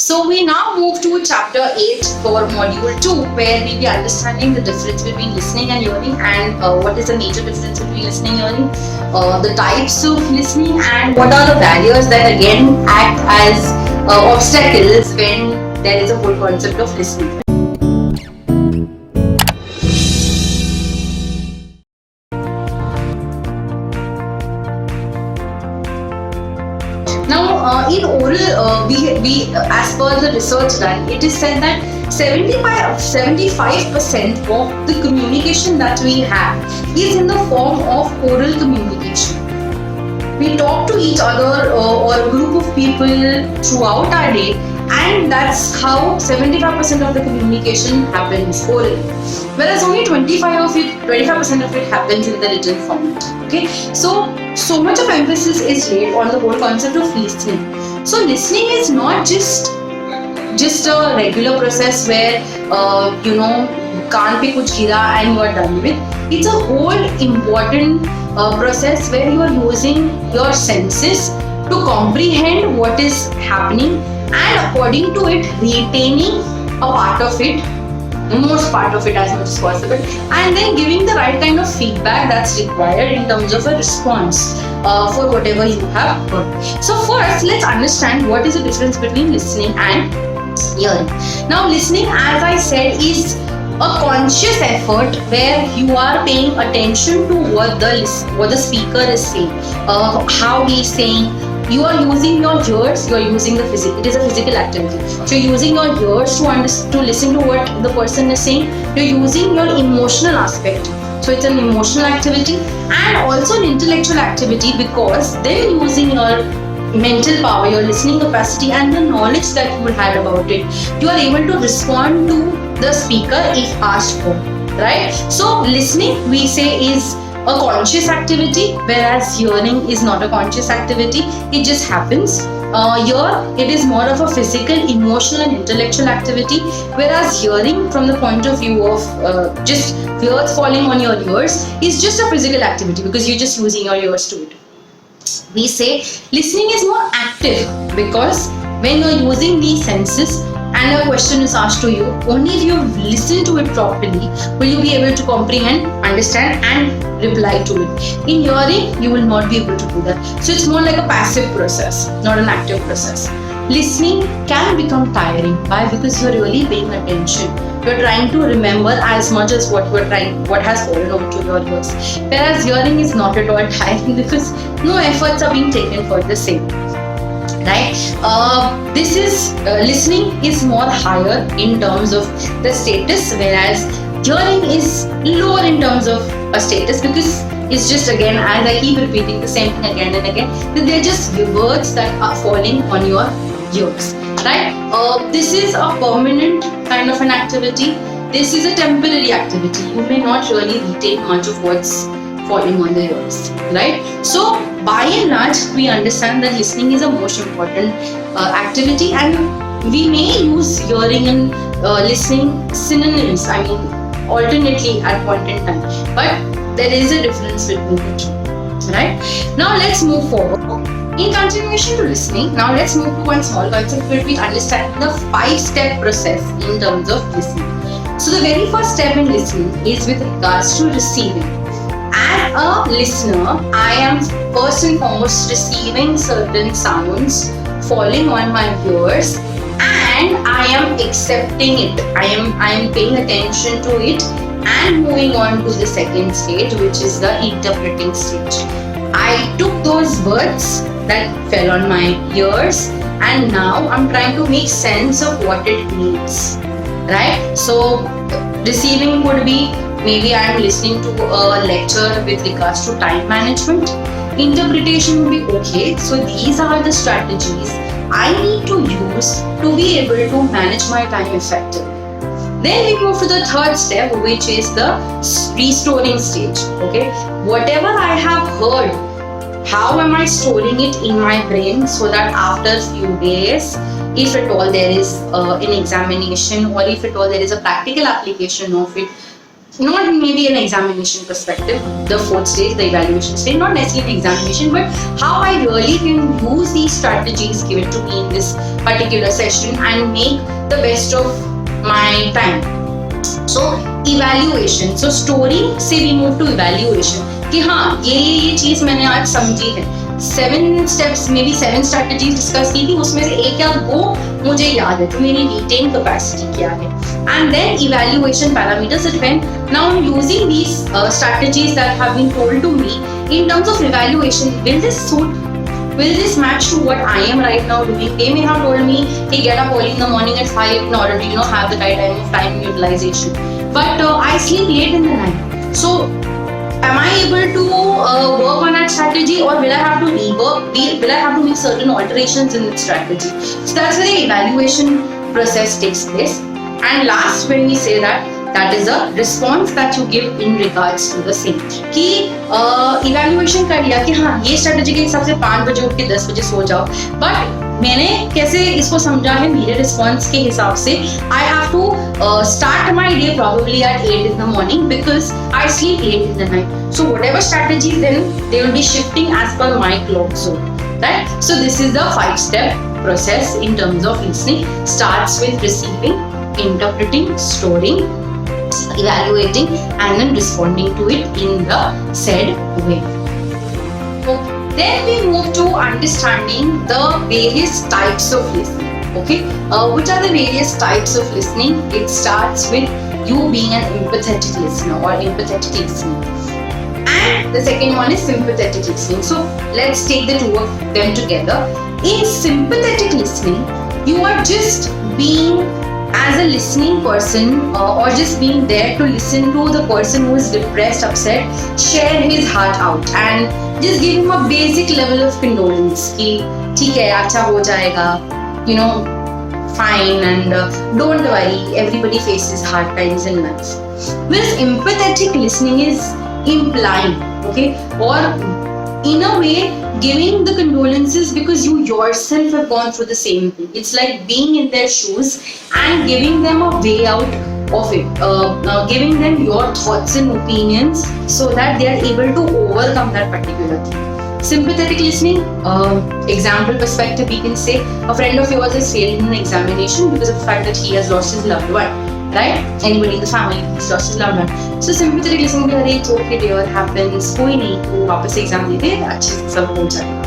So we now move to chapter 8 for module 2, where we'll be understanding the difference between listening and hearing, and what is the major difference between listening and hearing, the types of listening, and what are the barriers that again act as obstacles when there is a whole concept of listening. Now, in oral, we as per the research done, it is said that 75% of the communication that we have is in the form of oral communication. We talk to each other or a group of people throughout our day, and that's how 75% of the communication happens orally. Whereas only 25% of it happens in the written format. Okay, so much of emphasis is laid on the whole concept of listening. So listening is not just a regular process where kaan pe kuch gira and you are done with. It's a whole important process where you are using your senses to comprehend what is happening, and according to it retaining a part of it, most part of it as much as possible, and then giving the right kind of feedback that's required in terms of a response for whatever you have heard. So first, let's understand what is the difference between listening and hearing. Now, listening, as I said, is a conscious effort where you are paying attention to what the speaker is saying, how he is saying. You are using your ears, you are using it is a physical activity. So you're using your ears to listen to what the person is saying. You're using your emotional aspect. So it's an emotional activity and also an intellectual activity, because then using your mental power, your listening capacity and the knowledge that you had about it, you are able to respond to the speaker if asked for, right? So listening, we say, is a conscious activity, whereas hearing is not a conscious activity. It just happens. Here, it is more of a physical, emotional and intellectual activity, whereas hearing, from the point of view of just words falling on your ears, is just a physical activity because you're just using your ears to it. We say listening is more active because when you're using these senses and a question is asked to you, only if you listen to it properly will you be able to comprehend, understand and reply to it. In hearing, you will not be able to do that. So it's more like a passive process, not an active process. Listening can become tiring. Why? Because you're really paying attention. You're trying to remember as much as what has fallen onto your ears. Whereas hearing is not at all tiring because no efforts are being taken for the same. Right? This is listening is more higher in terms of the status, whereas hearing is lower in terms of a status, because it's just, again, as I keep repeating the same thing again and again, that they're just words that are falling on your ears. Right? This is a permanent kind of an activity. This is a temporary activity. You may not really retain much of what's falling on the ears, right? So by and large, we understand that listening is a most important activity, and we may use hearing and listening synonyms, I mean alternately at point in time, but there is a difference between the two, right? Now let's move forward. In continuation to listening, now let's move to one small concept where we understand the 5-step process in terms of listening. So the very first step in listening is with regards to receiving. As a listener, I am first and foremost receiving certain sounds falling on my ears, and I am accepting it. I am paying attention to it and moving on to the second stage, which is the interpreting stage. I took those words that fell on my ears, and now I'm trying to make sense of what it means, right? So receiving would be, maybe I am listening to a lecture with regards to time management. Interpretation would be, okay, so these are the strategies I need to use to be able to manage my time effectively. Then we move to the third step, which is the restoring stage. Okay, whatever I have heard, how am I storing it in my brain so that after a few days, if at all there is an examination, or if at all there is a practical application of it, not maybe an examination perspective, the fourth stage, the evaluation stage, not necessarily an examination, but how I really can use these strategies given to me in this particular session and make the best of my time. So evaluation, so story से we move to evaluation कि हाँ ये चीज मैंने आज समझी है. 7 steps, maybe 7 strategies discuss की थी, उसमें से एक या दो मुझे याद है, तो मेरी retain capacity क्या है. And then evaluation parameters that when now I'm using these strategies that have been told to me in terms of evaluation, will this suit, will this match to what I am right now doing? They may have told me, hey, get up early in the morning at 5 in order to have the right time utilization. But I sleep late in the night. So am I able to work on that strategy, or will I have to rework? Will I have to make certain alterations in the strategy? So that's where the evaluation process takes place. And last, when we say that is a response that you give in regards to the same. कि evaluation कर लिया कि हाँ ये strategy के हिसाब से 5 बजे उठ के 10 बजे सो जाओ, but मैंने कैसे इसको समझा है मेरे response के हिसाब से. I have to start my day probably at 8 in the morning because I sleep late in the night. So whatever strategies, then they will be shifting as per my clock zone, right? So this is the 5-step process in terms of listening. Starts with receiving, interpreting, storing, evaluating, and then responding to it in the said way. Okay. Then we move to understanding the various types of listening. Okay, which are the various types of listening? It starts with you being an empathetic listener or empathetic listening, and the second one is sympathetic listening. So let's take the two of them together. In sympathetic listening, you are just being as a listening person or just being there to listen to the person who is depressed, upset, share his heart out and just give him a basic level of condolence कि ठीक है अच्छा हो जाएगा, you know, fine, and don't worry, everybody faces hard times in life. Whereas empathetic listening is implying, okay, or in a way giving the condolences because you yourself have gone through the same thing. It's like being in their shoes and giving them a way out of it, giving them your thoughts and opinions so that they are able to overcome that particular thing. Sympathetic listening, example perspective, we can say a friend of yours has failed in an examination because of the fact that he has lost his loved one, right? Anybody in the family has lost his loved one. So sympathetic listening, it's okay dear, happens, कोई नहीं, तू वापस से exam दे दे, अच्छे से सब हो जाएगा.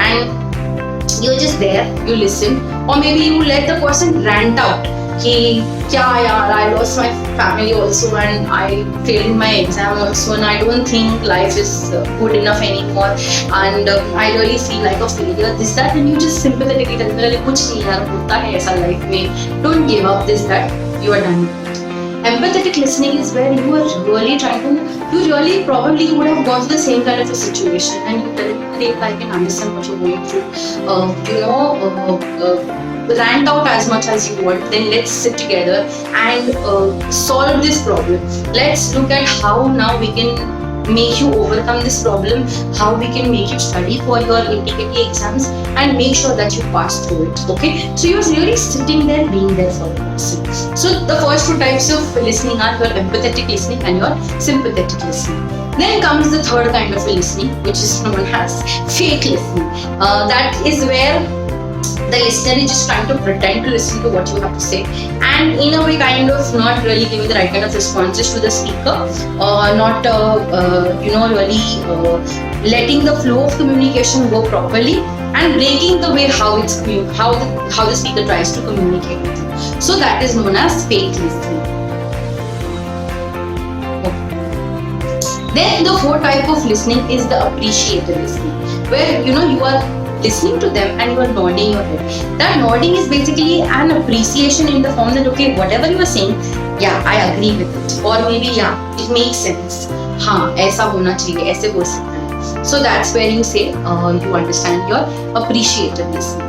And you're just there, you listen, or maybe you let the person rant out कि क्या यार, I lost my family also and I failed in my exam also and I don't think life is good enough anymore and I really feel like a failure, this that, and you just sympathetically tell me कुछ नहीं यार, होता है ऐसा life में, don't give up, this that, you are done. Empathetic listening is where you are really trying to, you really probably would have gone through the same kind of a situation and you tell me, I can understand what you're going through, rant out as much as you want, then let's sit together and solve this problem. Let's look at how now we can make you overcome this problem, how we can make you study for your MTKT exams and make sure that you pass through it. Okay, so you're really sitting there, being there for the person. So the first 2 types of listening are your empathetic listening and your sympathetic listening. Then comes the third kind of listening, which is known as fake listening. That is where the listener is just trying to pretend to listen to what you have to say and in a way kind of not really giving the right kind of responses to the speaker, not really letting the flow of communication go properly and breaking the way how the speaker tries to communicate with you. So that is known as fake listening. Then the fourth type of listening is the appreciative listening, where you are listening to them and you are nodding your head. That nodding is basically an appreciation in the form that okay, whatever you are saying, yeah, I agree with it, or maybe yeah, it makes sense. हाँ, ऐसा होना चाहिए, ऐसे हो सकता है. So that's where you say you understand your appreciative listening.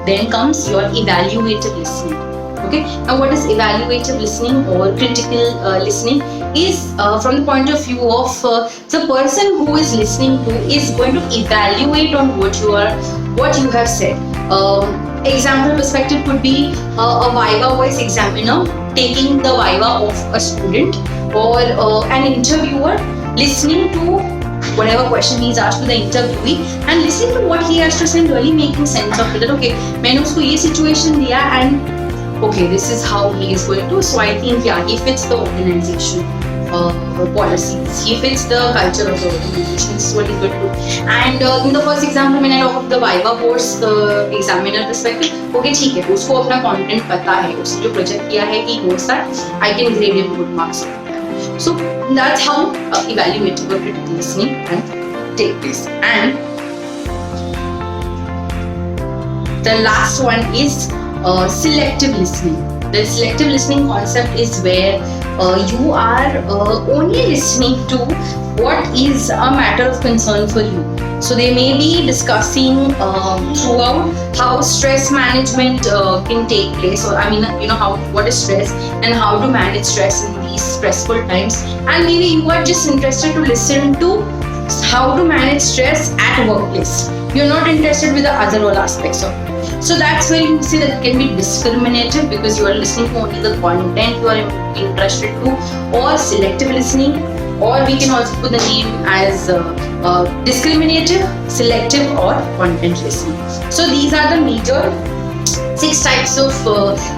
Then comes your evaluative listening. Okay, now what is evaluative listening or critical listening is from the point of view of the person who is listening to is going to evaluate on what you have said. Example perspective could be a Viva voice examiner taking the Viva of a student or an interviewer listening to whatever question he is asked to the interviewee and listening to what he has to say and really making sense of it. That okay, मैंने उसको ये situation दिया and okay, this is how he is going to. So I think yeah, he fits the organization policies. He fits the culture of the organization. This is what he's going to do. And in the first example, when I talk of the Viva course, the examiner perspective, okay, ठीक है, उसको अपना content पता है, उसने जो project किया है, he knows that I can grade him good marks. So that's how evaluative or critical listening can take place. And the last one is selective listening. The selective listening concept is where you are only listening to what is a matter of concern for you. So they may be discussing throughout how stress management can take place, or I mean, you know, what is stress and how to manage stress in these stressful times. And maybe you are just interested to listen to how to manage stress at workplace. You're not interested with the other all aspects of it. So that's where you see that it can be discriminative because you are listening to only the content you are interested to, or selective listening, or we can also put the name as discriminative, selective, or content listening. So these are the major 6 types of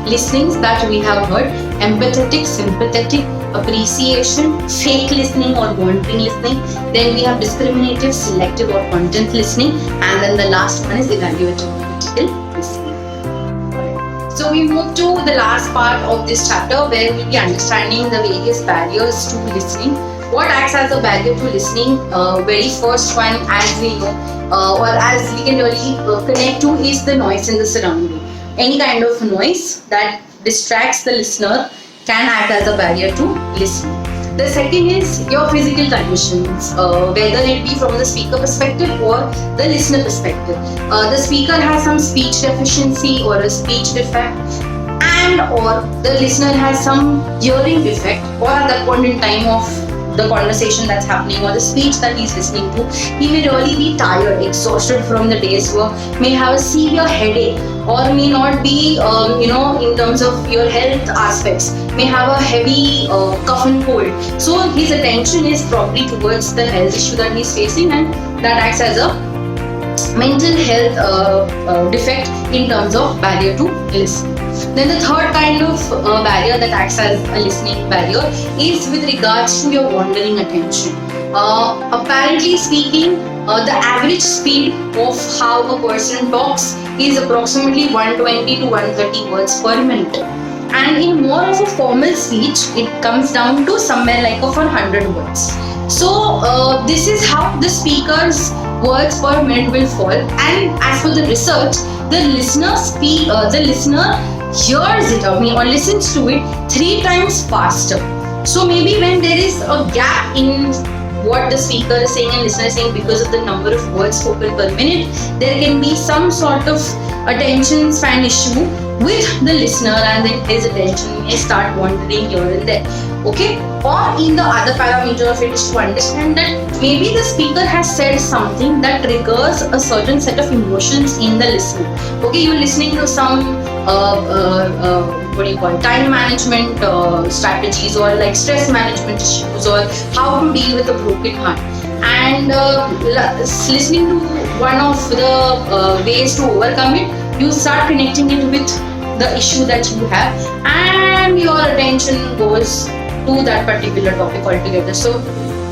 listenings that we have heard: empathetic, sympathetic, appreciation, fake listening or wandering listening. Then we have discriminative, selective, or content listening, and then the last one is evaluative critical listening. So we move to the last part of this chapter where we'll be understanding the various barriers to listening. What acts as a barrier to listening? Very first one, as we know, or as we can really connect to, is the noise in the surrounding. Any kind of noise that distracts the listener can act as a barrier to listening. The second is your physical conditions, whether it be from the speaker perspective or the listener perspective. The speaker has some speech deficiency or a speech defect, and or the listener has some hearing defect, or at that point in time of the conversation that's happening or the speech that he's listening to, he may really be tired, exhausted from the day's work, may have a severe headache, or may not be, in terms of your health aspects, may have a heavy cough and cold. So his attention is probably towards the health issue that he's facing, and that acts as a mental health defect in terms of barrier to listening. Then the third kind of barrier that acts as a listening barrier is with regards to your wandering attention. Apparently speaking, the average speed of how a person talks is approximately 120 to 130 words per minute. And in more of a formal speech, it comes down to somewhere like of 100 words. So this is how the speaker's words per minute will fall. And as for the research, the listener hears it or listens to it 3 times faster. So maybe when there is a gap in what the speaker is saying and listener is saying because of the number of words spoken per minute, there can be some sort of attention span issue with the listener, and then his attention may start wandering here and there. Okay? Or in the other parameter of it is to understand that maybe the speaker has said something that triggers a certain set of emotions in the listener. Okay, you're listening to some time management strategies, or like stress management issues, or how to deal with a broken heart. And listening to one of the ways to overcome it, you start connecting it with the issue that you have, and your attention goes to that particular topic altogether. So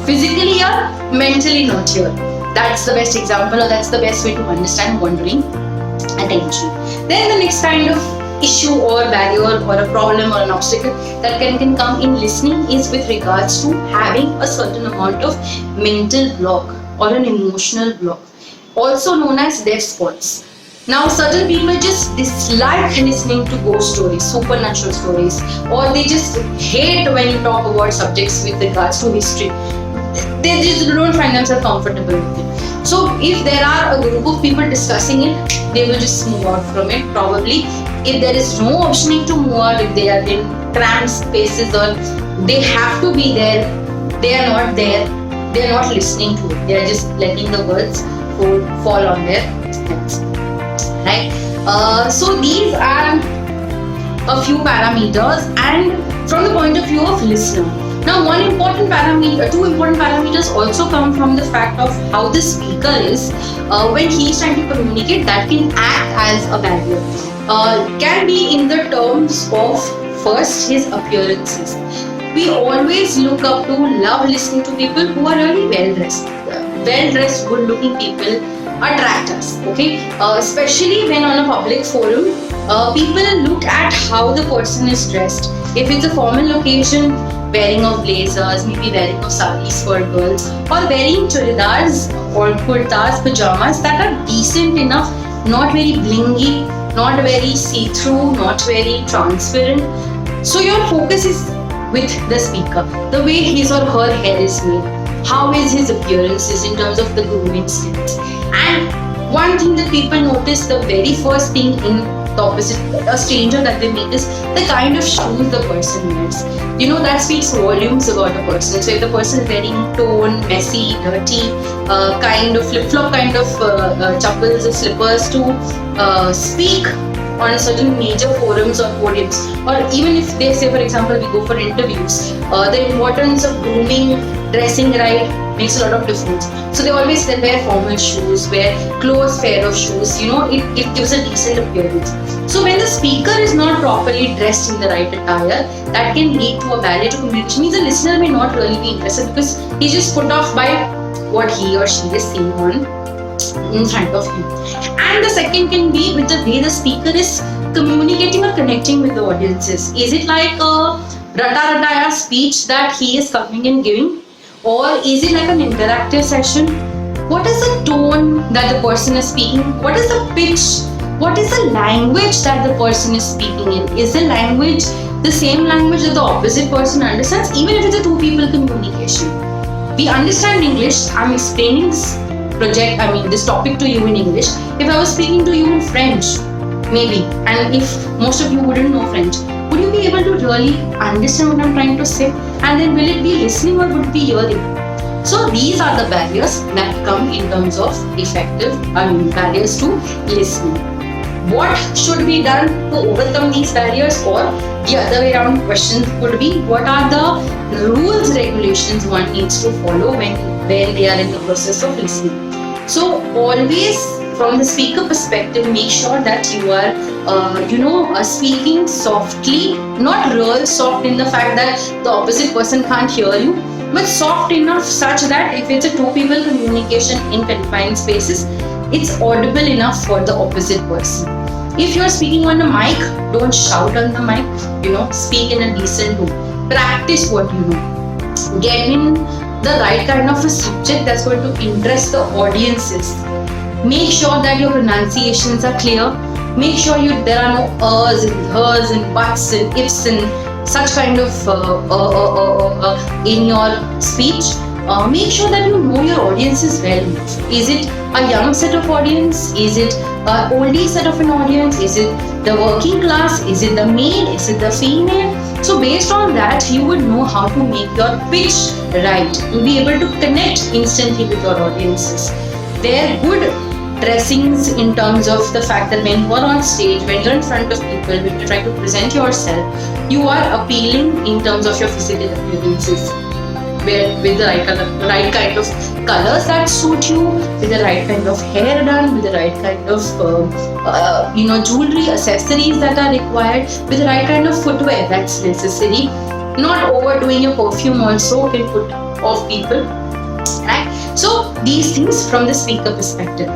physically here, mentally not here. That's the best example, or that's the best way to understand wandering attention. Then the next kind of issue or barrier or a problem or an obstacle that can come in listening is with regards to having a certain amount of mental block or an emotional block, also known as deaf spots. Now certain people just dislike listening to ghost stories, supernatural stories, or they just hate when you talk about subjects with regards to history. They just don't find themselves comfortable with it. So if there are a group of people discussing it, they will just move out from it probably. If there is no optioning to move out, if they are in cramped spaces or they have to be there, they are not there, they are not listening to it. They are just letting the words fall on their heads. Right? So these are a few parameters, and from the point of view of listener, Now, two important parameters also come from the fact of how the speaker is when he is trying to communicate. That can act as a barrier. Can be in the terms of first his appearances. We always look up to, love listening to people who are really well dressed. Well dressed, good looking people attract us. Okay, especially when on a public forum, people look at how the person is dressed. If it's a formal occasion, wearing of blazers, maybe wearing of saris for girls, or wearing churidars or kurtas, pajamas that are decent enough, not very blingy, not very see-through, not very transparent. So your focus is with the speaker, the way his or her hair is made, how is his appearances in terms of the grooming skills. And one thing that people notice, the very first thing in the opposite, a stranger that they meet, is the kind of shoes the person wears. You know, that speaks volumes about a person. So if the person is wearing torn, messy, dirty, kind of flip-flop kind of chappals or slippers to speak on a certain major forums or podiums, or even if they say, for example, we go for interviews, the importance of grooming, dressing right makes a lot of difference. So they always wear formal shoes, wear close pair of shoes, you know, it gives a decent appearance. So when the speaker is not properly dressed in the right attire, that can lead to a barrier to communication. Means the listener may not really be interested because he's just put off by what he or she is seeing on in front of him. And the second can be with the way the speaker is communicating or connecting with the audiences. Is it like a rata speech that he is coming and giving, or is it like an interactive session? What is the tone that the person is speaking? What is the pitch? What is the language that the person is speaking in? Is the language the same language that the opposite person understands? Even if it's a two people communication, we understand English. I'm explaining this topic to you in English. If I was speaking to you in French, maybe, and if most of you wouldn't know French, would you be able to really understand what I'm trying to say? And then will it be listening or would it be hearing? So these are the barriers that come in terms of barriers to listening. What should be done to overcome these barriers, or the other way around question would be, what are the rules, regulations one needs to follow when they are in the process of listening? So always from the speaker perspective, make sure that you are speaking softly, not real soft in the fact that the opposite person can't hear you, but soft enough such that if it's a two people communication in confined spaces, it's audible enough for the opposite person. If you're speaking on a mic, don't shout on the mic, speak in a decent tone. Practice what you know. Get in the right kind of a subject that's going to interest the audiences. Make sure that your pronunciations are clear. Make sure there are no ers and hers and buts and ifs and such kind of in your speech. Make sure that you know your audiences well enough. Is it a young set of audience? Is it an oldie set of an audience? Is it the working class? Is it the male? Is it the female? So based on that, you would know how to make your pitch right. You'll be able to connect instantly with your audiences. Wear good dressings in terms of the fact that when you are on stage, when you're in front of people, when you try to present yourself, you are appealing in terms of your physical appearances. With the right kind of colors that suit you, with the right kind of hair done, with the right kind of jewelry, accessories that are required, with the right kind of footwear that's necessary. Not overdoing your perfume also can put off people, right? So these things from the speaker perspective.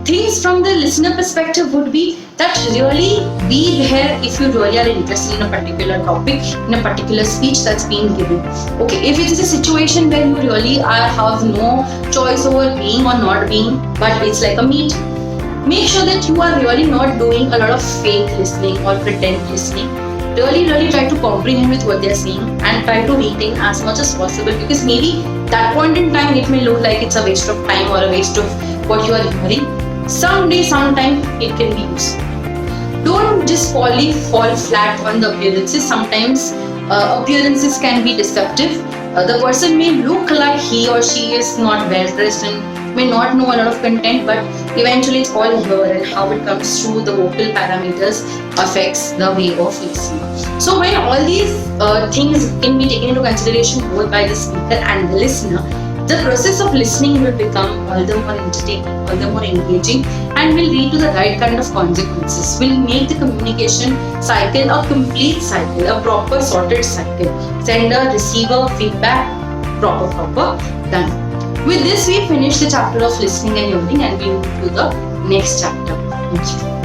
Things from the listener perspective would be that really be there if you really are interested in a particular topic, in a particular speech that's being given. Okay, if it is a situation where you really have no choice over being or not being, but it's like a meet, make sure that you are really not doing a lot of fake listening or pretend listening. Really try to comprehend with what they're saying and try to retain as much as possible, because maybe that point in time it may look like it's a waste of time or a waste of what you are hearing. Someday, sometime it can be used. Don't just fall flat on the appearances. Sometimes appearances can be deceptive. The person may look like he or she is not well dressed and may not know a lot of content, but eventually it's all here, and how it comes through the vocal parameters affects the way of listening. So when all these things can be taken into consideration both by the speaker and the listener, the process of listening will become all the more entertaining, all the more engaging, and will lead to the right kind of consequences. Will make the communication cycle a complete cycle, a proper sorted cycle. Sender, receiver, feedback, proper, done. With this, we finish the chapter of listening and learning, and we move to the next chapter. Thank you.